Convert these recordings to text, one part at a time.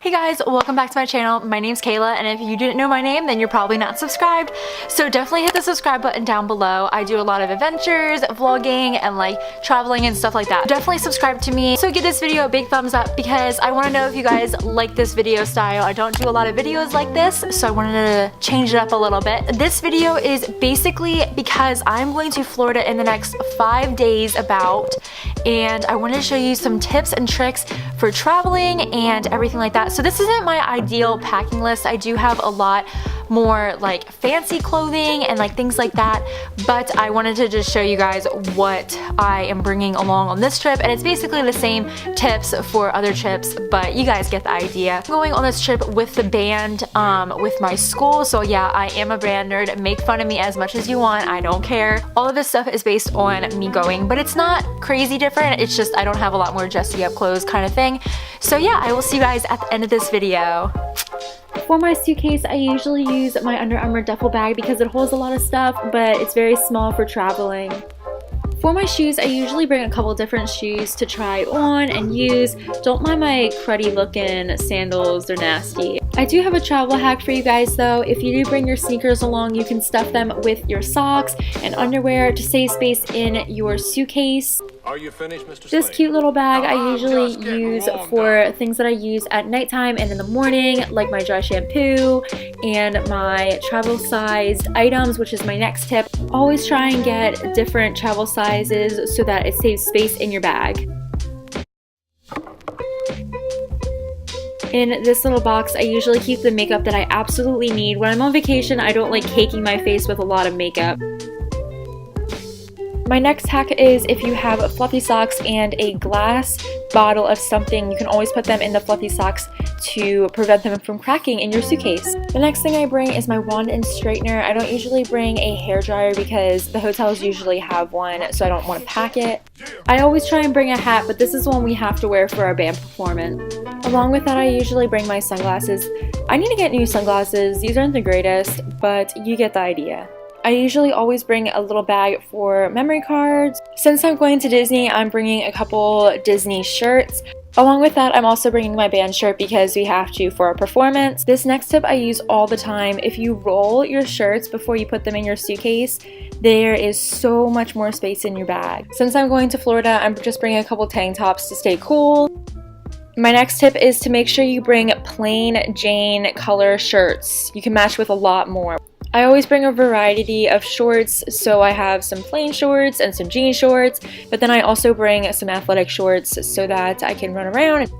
Hey guys, welcome back to my channel. My name's Kayla, and if you didn't know my name, then you're probably not subscribed. So definitely hit the subscribe button down below. I do a lot of adventures, vlogging, and like traveling and stuff like that. Definitely subscribe to me. So give this video a big thumbs up because I want to know if you guys like this video style. I don't do a lot of videos like this, so I wanted to change it up a little bit. This video is basically because I'm going to Florida in the next 5 days and I wanted to show you some tips and tricks for traveling and everything like that. So this isn't my ideal packing list. I do have a lot more like fancy clothing and like things like that, but I wanted to just show you guys what I am bringing along on this trip, and it's basically the same tips for other trips, but you guys get the idea. I'm going on this trip with the band with my school, so yeah, I am a band nerd. Make fun of me as much as you want, I don't care. All of this stuff is based on me going, but it's not crazy different. It's just I don't have a lot more dressy up clothes kind of thing. So yeah, I will see you guys at the end of this video. For my suitcase, I usually use my Under Armour duffel bag because it holds a lot of stuff, but it's very small for traveling. For my shoes, I usually bring a couple different shoes to try on and use. Don't mind my cruddy looking sandals, they're nasty. I do have a travel hack for you guys though. If you do bring your sneakers along, you can stuff them with your socks and underwear to save space in your suitcase. Are you finished, Mr. This Slade? cute little bag I I'm usually just getting use warmed for up. things that I use at nighttime and in the morning, like my dry shampoo and my travel sized items, which is my next tip. Always try and get different travel sizes so that it saves space in your bag. In this little box, I usually keep the makeup that I absolutely need. When I'm on vacation, I don't like caking my face with a lot of makeup. My next hack is if you have fluffy socks and a glass bottle of something, you can always put them in the fluffy socks to prevent them from cracking in your suitcase. The next thing I bring is my wand and straightener. I don't usually bring a hairdryer because the hotels usually have one, so I don't want to pack it. I always try and bring a hat, but this is one we have to wear for our band performance. Along with that, I usually bring my sunglasses. I need to get new sunglasses. These aren't the greatest, but you get the idea. I usually always bring a little bag for memory cards. Since I'm going to Disney, I'm bringing a couple Disney shirts. Along with that, I'm also bringing my band shirt because we have to for our performance. This next tip I use all the time. If you roll your shirts before you put them in your suitcase, there is so much more space in your bag. Since I'm going to Florida, I'm just bringing a couple tank tops to stay cool. My next tip is to make sure you bring plain Jane color shirts. You can match with a lot more. I always bring a variety of shorts, so I have some plain shorts and some jean shorts, but then I also bring some athletic shorts so that I can run around.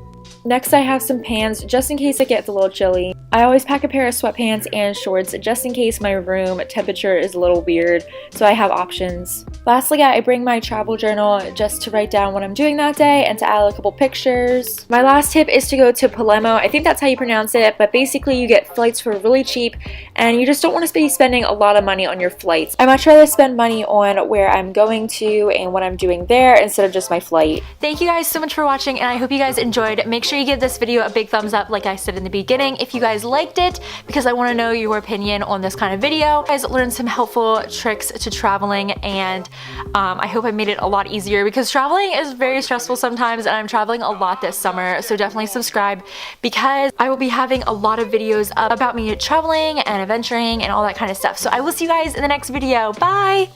Next, I have some pants just in case it gets a little chilly. I always pack a pair of sweatpants and shorts just in case my room temperature is a little weird, so I have options. Lastly, I bring my travel journal just to write down what I'm doing that day and to add a couple pictures. My last tip is to go to Palermo. I think that's how you pronounce it, but basically you get flights for really cheap and you just don't want to be spending a lot of money on your flights. I much rather spend money on where I'm going to and what I'm doing there instead of just my flight. Thank you guys so much for watching, and I hope you guys enjoyed. Make sure you give this video a big thumbs up like I said in the beginning if you guys liked it, because I want to know your opinion on this kind of video. You guys learned some helpful tricks to traveling, and I hope I made it a lot easier because traveling is very stressful sometimes, and I'm traveling a lot this summer, so definitely subscribe because I will be having a lot of videos up about me traveling and adventuring and all that kind of stuff. So I will see you guys in the next video. Bye!